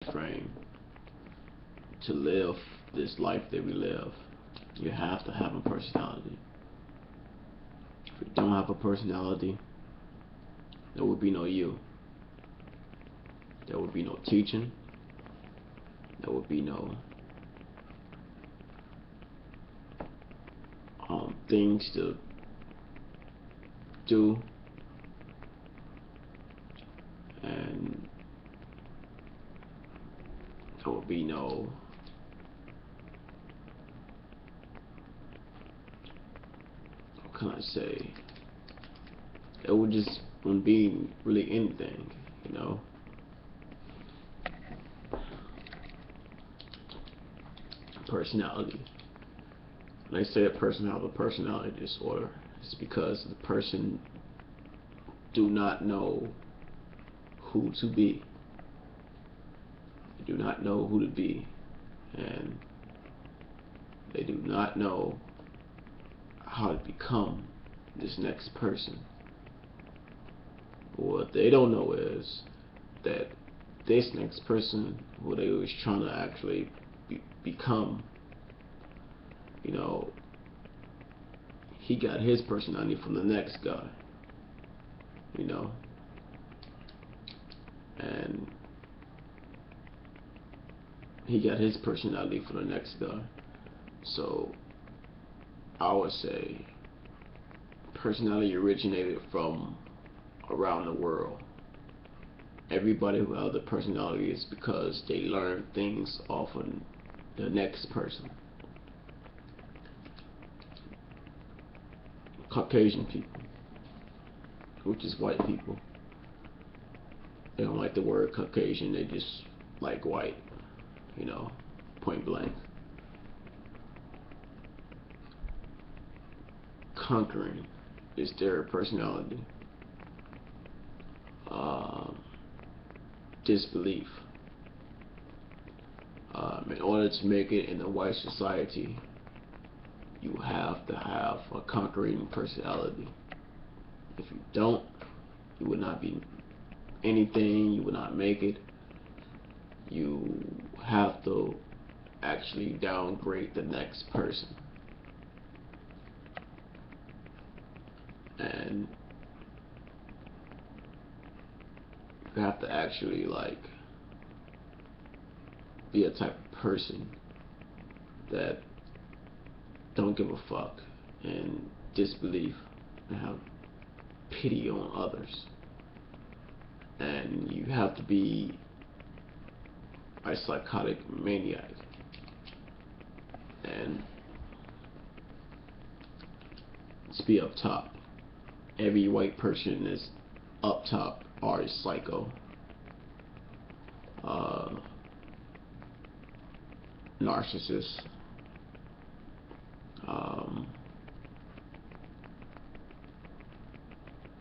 frame to live this life that we live. You have to have a personality. If you don't have a personality, there would be no you. There would be no teaching. There would be no things to do, and there would be no what can I say? It would just wouldn't be really anything, you know. Personality. When I say a person has a personality disorder, it's because the person do not know who to be. They do not know who to be, and they do not know how to become this next person. What they don't know is that this next person, who they was trying to actually become, you know, he got his personality from the next guy, you know, and he got his personality from the next guy. So I would say personality originated from around the world. Everybody who has a personality is because they learn things off of the next person. Caucasian people, which is white people, they don't like the word Caucasian, they just like white, you know, point blank. Conquering is their personality. Disbelief. In order to make it in a white society, you have to have a conquering personality. If you don't, you would not be anything, you would not make it. You have to actually downgrade the next person. And you have to actually like be a type of person that don't give a fuck and disbelief and have pity on others. And you have to be a psychotic maniac. And to be up top. Every white person is up top or is psycho. Narcissist.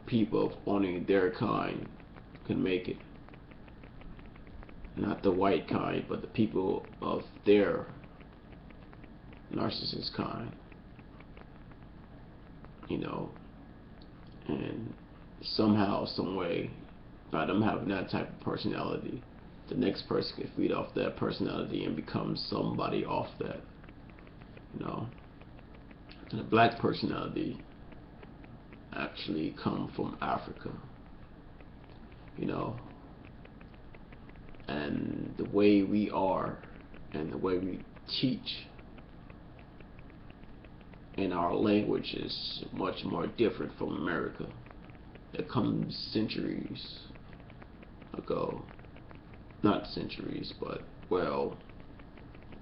People of only their kind can make it. Not the white kind, but the people of their narcissist kind. You know, and somehow, some way, by them having that type of personality, the next person can feed off that personality and become somebody off that. You know, and the black personality actually come from Africa. You know, and the way we are and the way we teach in our language is much more different from America. It comes centuries ago. Not centuries, but, well,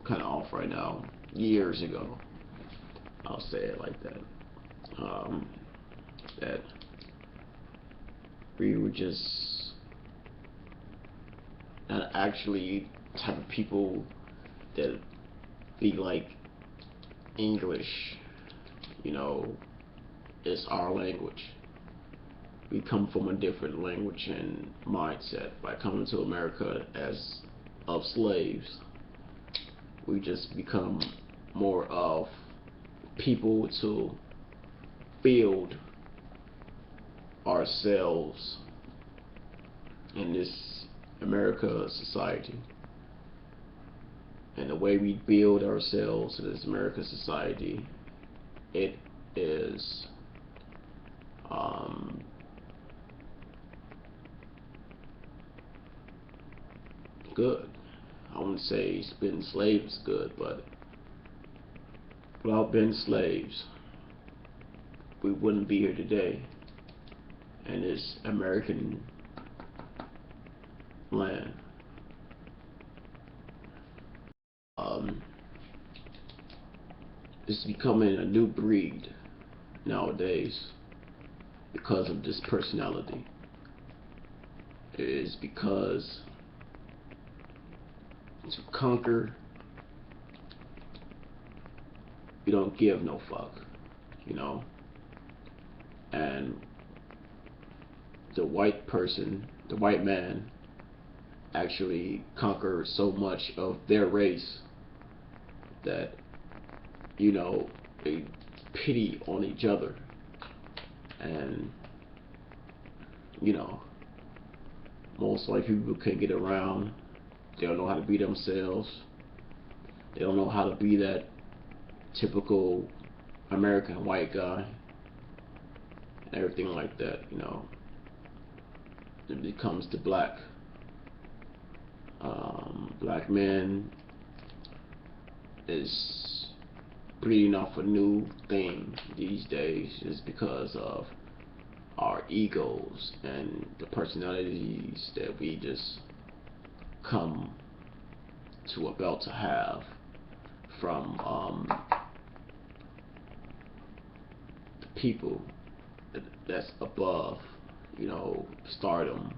kind of off right now. Years ago. I'll say it like that. That we were just not actually type of people that be like English, you know, is our language. We come from a different language and mindset. By coming to America as of slaves, we just become more of people to build ourselves in this America society. and the way we build ourselves in this American society, it is good. I wouldn't say being slaves is good, but without being slaves, we wouldn't be here today in this American land. It's becoming a new breed nowadays because of this personality. It is because to conquer, you don't give no fuck, you know? And the white person, the white man, actually conquered so much of their race that, you know, they pity on each other. And, you know, most white people can't get around. They don't know how to be themselves. They don't know how to be that typical American white guy and everything like that, you know. It becomes the black man is breeding off a new thing these days just because of our egos and the personalities that we just come to about to have from the people that's above, you know, stardom,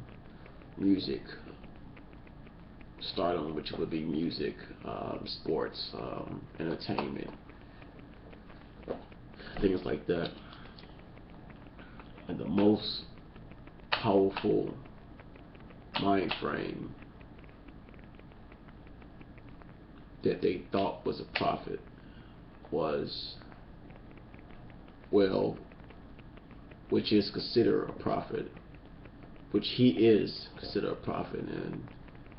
which would be music, sports, entertainment, things like that. And the most powerful mind frame that they thought was a prophet was, well, which is considered a prophet, which he is considered a prophet, and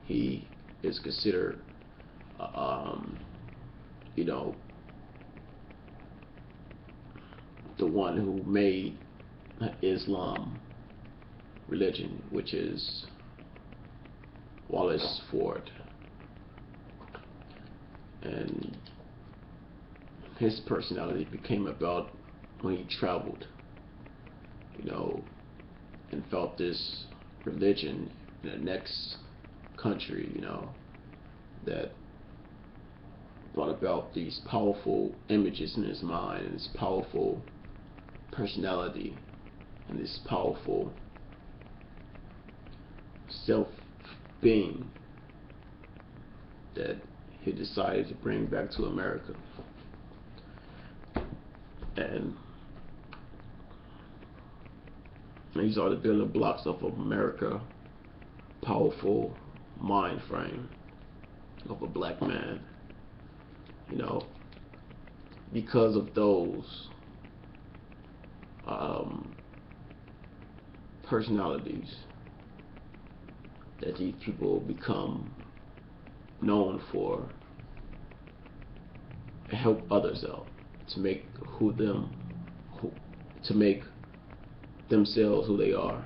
he is considered, you know, the one who made Islam religion, which is Wallace Ford. And his personality became about when he traveled, you know, and felt this religion in the next country, you know, that brought about these powerful images in his mind, and this powerful personality, and this powerful self-being that he decided to bring back to America. And these are the building blocks of America, powerful mind frame of a black man, you know, because of those personalities that these people become known for, help others out to make to make themselves who they are.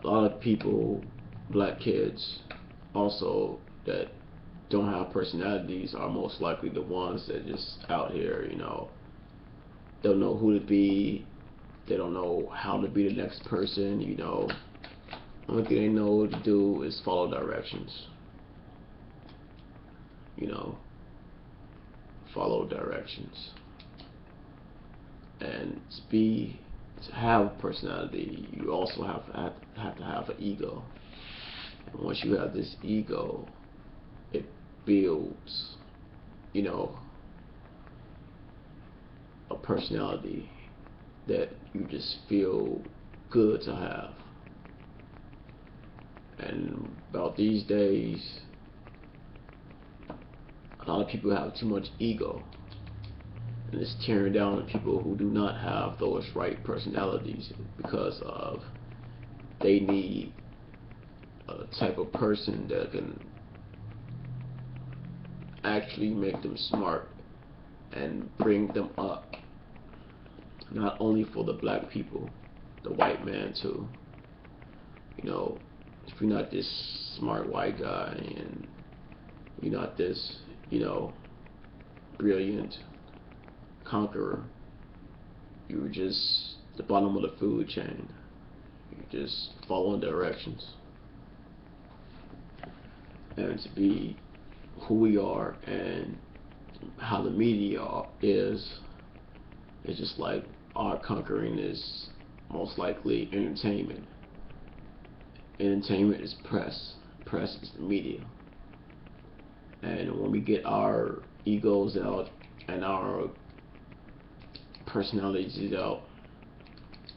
A lot of people, black kids also, that don't have personalities are most likely the ones that just out here, you know, don't know who to be, they don't know how to be the next person, you know. Only thing they know to do is follow directions, you know, follow directions. And to have a personality, you also have to have an ego. And once you have this ego, it builds, you know, a personality that you just feel good to have. And about these days, a lot of people have too much ego, and it's tearing down the people who do not have those right personalities, because of they need a type of person that can actually make them smart and bring them up, not only for the black people, the white man too. You know, if you're not this smart white guy and you're not this, brilliant conqueror, you're just the bottom of the food chain. You're just following directions. And to be who we are and how the media is, it's just like our conquering is most likely entertainment. Entertainment is press. Press is the media. And when we get our egos out and our personalities out,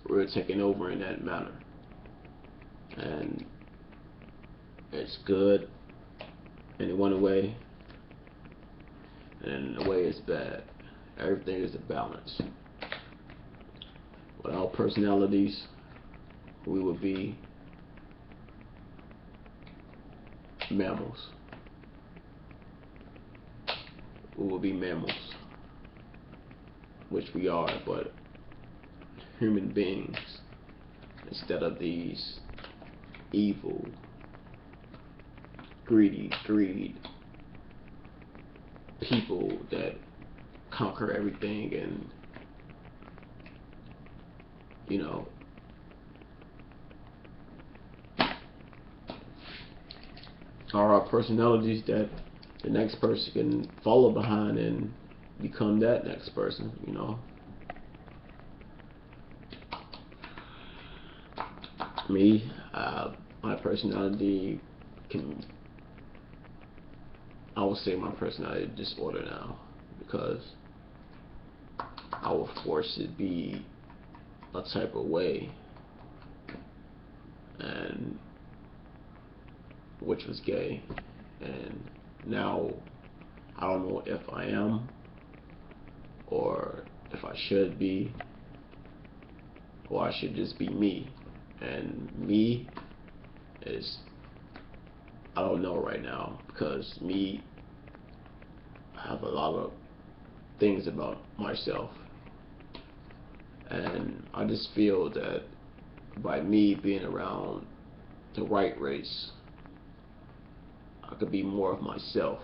we're taking over in that manner. And it's good in one way, and in a way it's bad. Everything is a balance. Without personalities, we would be mammals. We will be mammals, which we are, but human beings instead of these evil, greed people that conquer everything and are our personalities that the next person can follow behind and become that next person. Me, my personality I would say my personality disorder now, because I was forced to be a type of way, and which was gay, and now I don't know if I am or if I should be, or I should just be me. And me is, I don't know right now, because me, I have a lot of things about myself, and I just feel that by me being around the right race, I could be more of myself.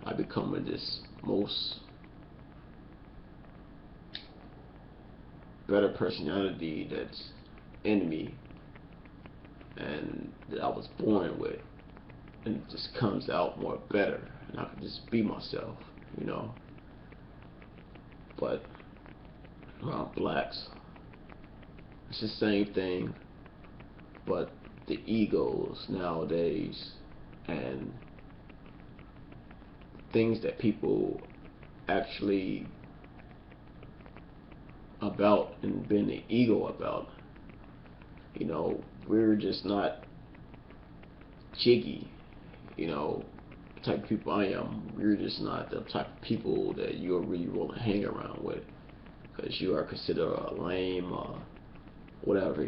I become this most better personality that's in me and that I was born with, and it just comes out more better, and I can just be myself. But around blacks, it's the same thing, but the egos nowadays and things that people actually about and been an ego about, we're just not jiggy, the type of people I am. We're just not the type of people that you're really want to hang around with, because you are considered a lame or whatever.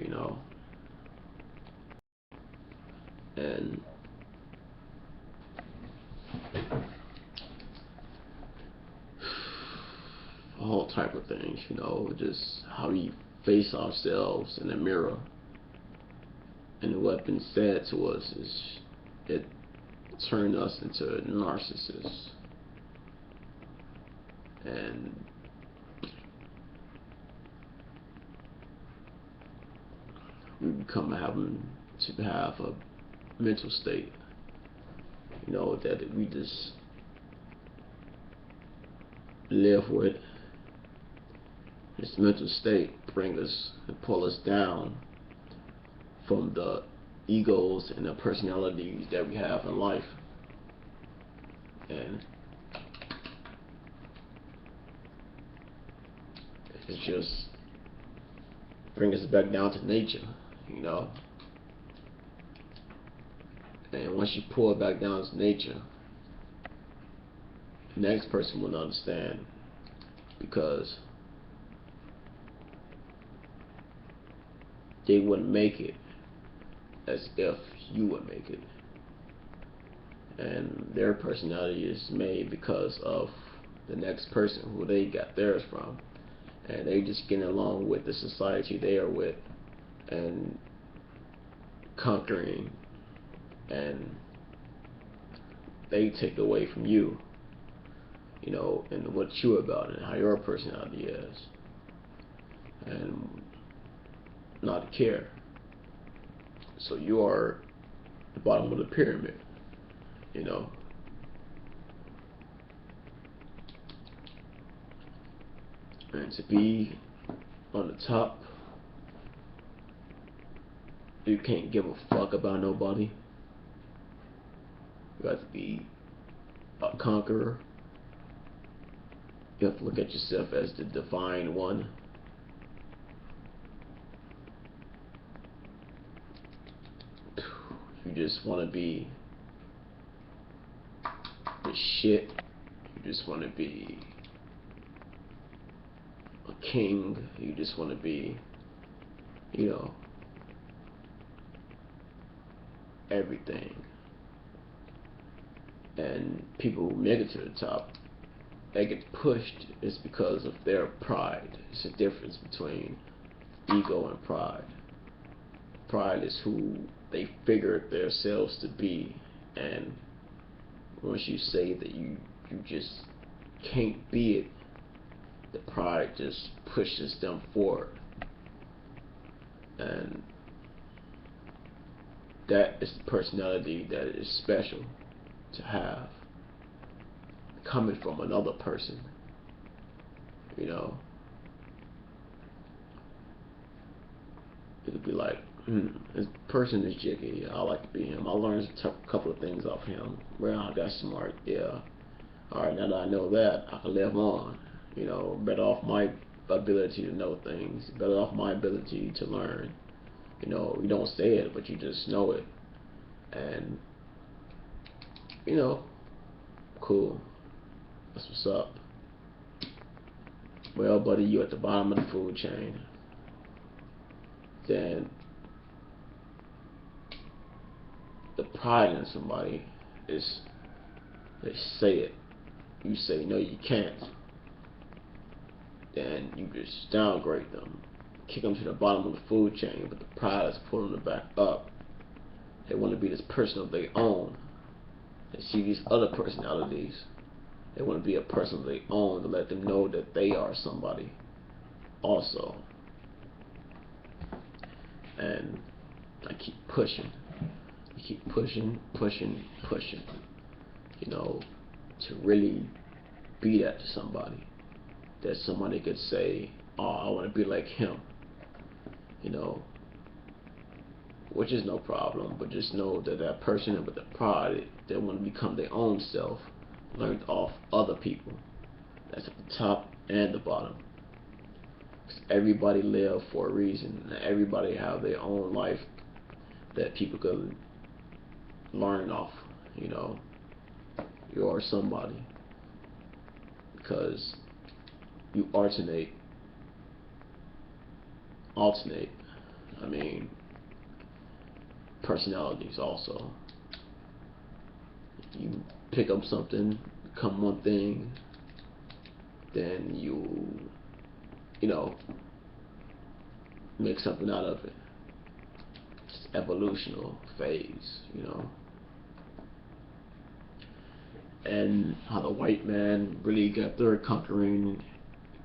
And all type of things, just how we face ourselves in the mirror. And what's been said to us is it turned us into narcissists. And we become having to have a mental state, that we just live with. This mental state bring us and pull us down from the egos and the personalities that we have in life. And it's just bring us back down to nature. And once you pull it back down to nature, the next person will understand, because they wouldn't make it as if you would make it. and their personality is made because of the next person who they got theirs from, and they just getting along with the society they are with and conquering, and they take away from you, you know, and what you're about and how your personality is, and not care. So you are the bottom of the pyramid, you know. And to be on the top, you can't give a fuck about nobody. You have to be a conqueror. You have to look at yourself as the divine one. You just want to be the shit. You just want to be a king. You just want to be, you know, everything. And people who make it to the top, they get pushed is because of their pride. It's a difference between ego and pride. Pride is who they figure themselves to be, and once you say that you just can't be it, the pride just pushes them forward, and that is the personality that is special to have, coming from another person, you know. It could be like, this person is jiggy. I like to be him. I learned a couple of things off him. Well, I got smart. Yeah. All right. Now that I know that, I can live on. You know, better off my ability to know things. Better off my ability to learn. You know, you don't say it, but you just know it. And you know, cool. That's what's up. Well, buddy, you at the bottom of the food chain. Then the pride in somebody is, they say it, you say no you can't, then you just downgrade them, kick them to the bottom of the food chain, but the pride is pulling them back up. They want to be this person of their own. They see these other personalities, they want to be a person of their own, to let them know that they are somebody also. And I keep pushing, pushing, you know, to really be that to somebody. That somebody could say, oh, I want to be like him, you know, which is no problem, but just know that that person with the pride, they want to become their own self, learned off other people. That's at the top and the bottom. Because everybody live for a reason, and everybody have their own life that people could learn off, you know. You are somebody because you alternate, I mean, personalities also. You pick up something, become one thing, then you know, make something out of it. It's evolutional phase, you know. And how the white man really got their conquering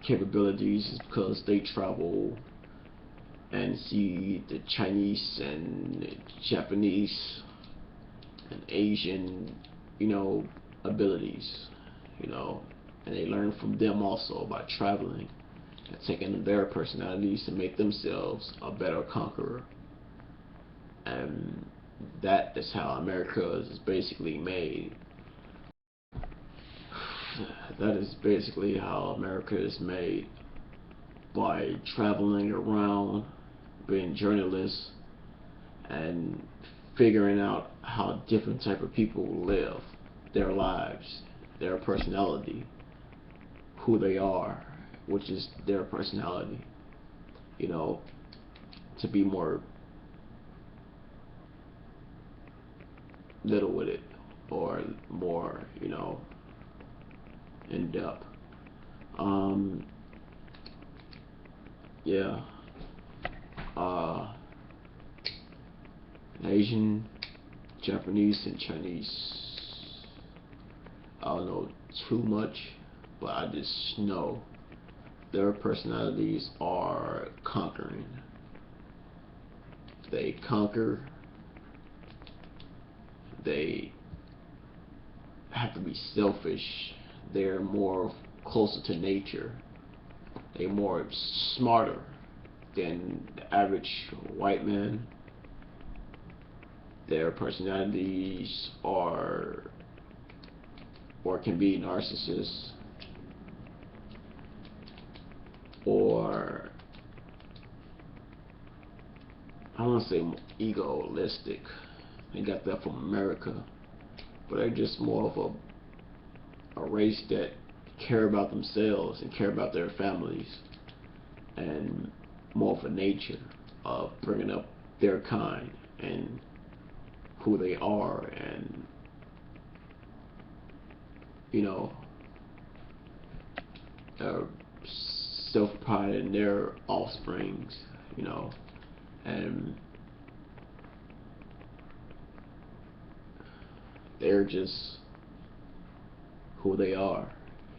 capabilities is because they travel and see the Chinese and Japanese and Asian, you know, abilities, you know, and they learn from them also by traveling and taking their personalities to make themselves a better conqueror. And that is how America is basically made. That is basically how America is made, by traveling around, being journalists, and figuring out how different type of people live their lives, their personality, who they are, which is their personality, you know, to be more little with it. or more, in depth. Yeah. Uh, Asian, Japanese, and Chinese. I don't know too much, but I just know their personalities are conquering. They conquer. They have to be selfish. They're more closer to nature. They're more smarter than the average white man. Their personalities are or can be narcissists or I don't want to say egoistic. They got that from America, but they're just more of a race that care about themselves and care about their families, and more of a nature of bringing up their kind and who they are, and uh, self-pride in their offsprings, and they're just who they are,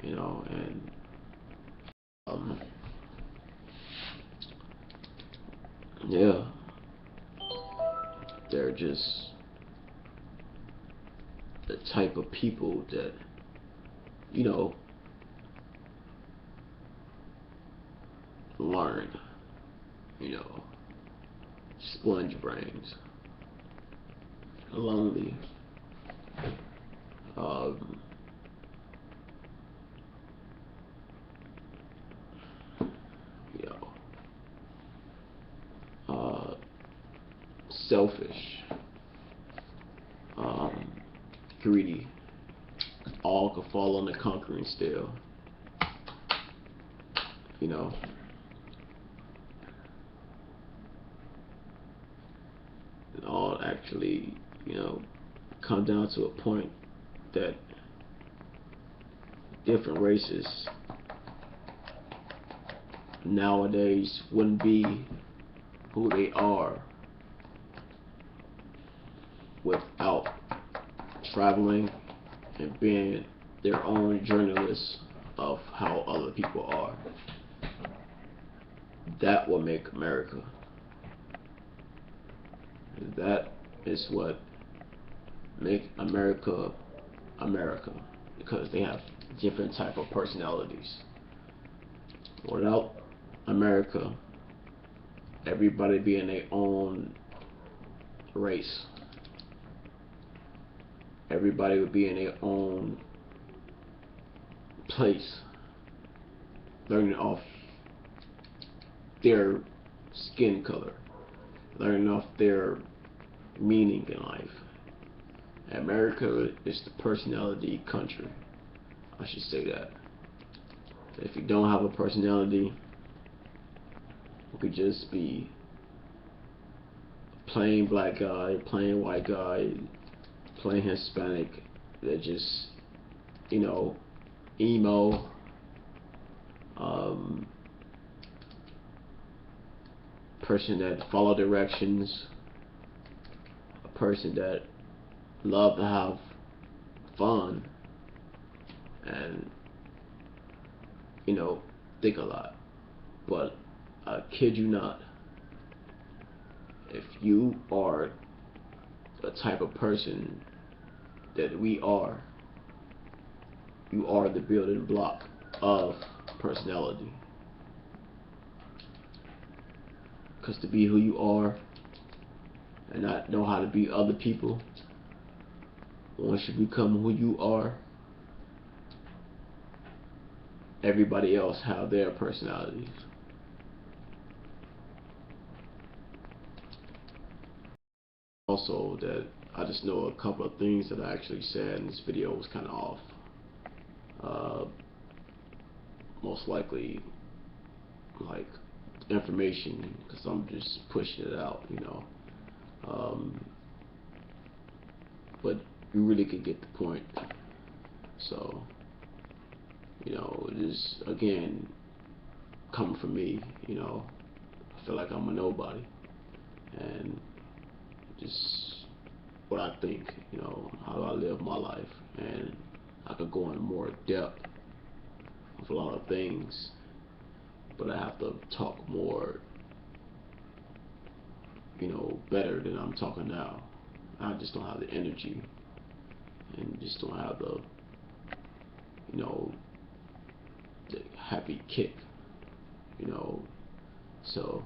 and um, yeah, they're just the type of people that, learn, sponge brains, lonely, um, you know, selfish, um, greedy, all could fall on the conquering scale, you know. It all actually, come down to a point that different races nowadays wouldn't be who they are without traveling and being their own journalists of how other people are. That will make America. That is what make America America, because they have different type of personalities. Without America, everybody being their own race, everybody would be in their own place, learning off their skin color, learning off their meaning in life. America is the personality country. I should say that. If you don't have a personality, you could just be a plain black guy, plain white guy, plain Hispanic that just, emo, um, person that follow directions, a person that love to have fun, and think a lot. But I kid you not, if you are the type of person that we are, you are the building block of personality. Because to be who you are and not know how to be other people, once you become who you are, everybody else have their personalities. Also, that I just know a couple of things that I actually said in this video was kind of off. Most likely, like, information, because I'm just pushing it out, but you really could get the point. So, you know, just again, coming from me, you know, I feel like I'm a nobody, and just what I think, you know, how do I live my life, and I could go into more depth of a lot of things, but I have to talk more, you know, better than I'm talking now. I just don't have the energy, and just don't have the, you know, the happy kick, you know. So,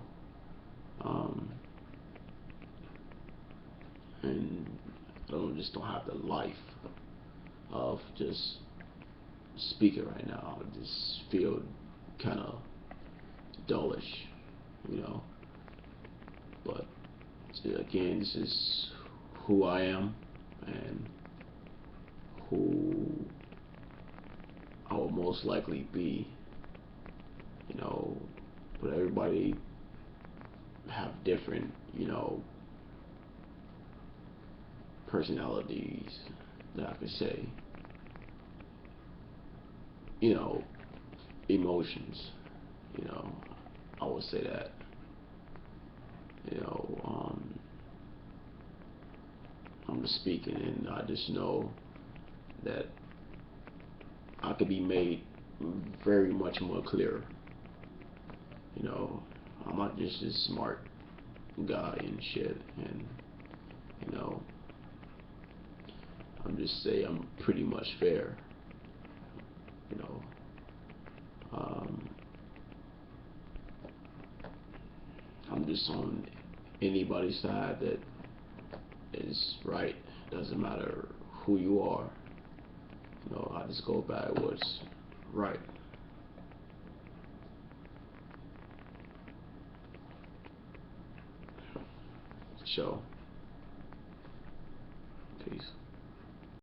and just don't have the life of just speaking right now. I just feel kind of dullish, you know. But again, this is who I am and who I will most likely be, you know. But everybody have different, you know, personalities that I could say, you know, emotions, you know, I would say that, you know, I'm just speaking, and I just know that I could be made very much more clear. You know, I'm not just this smart guy and shit, and you know, I'm just say I'm pretty much fair. You know, I'm just on anybody's side that is right. Doesn't matter who you are. You know, I just go by what's right. So.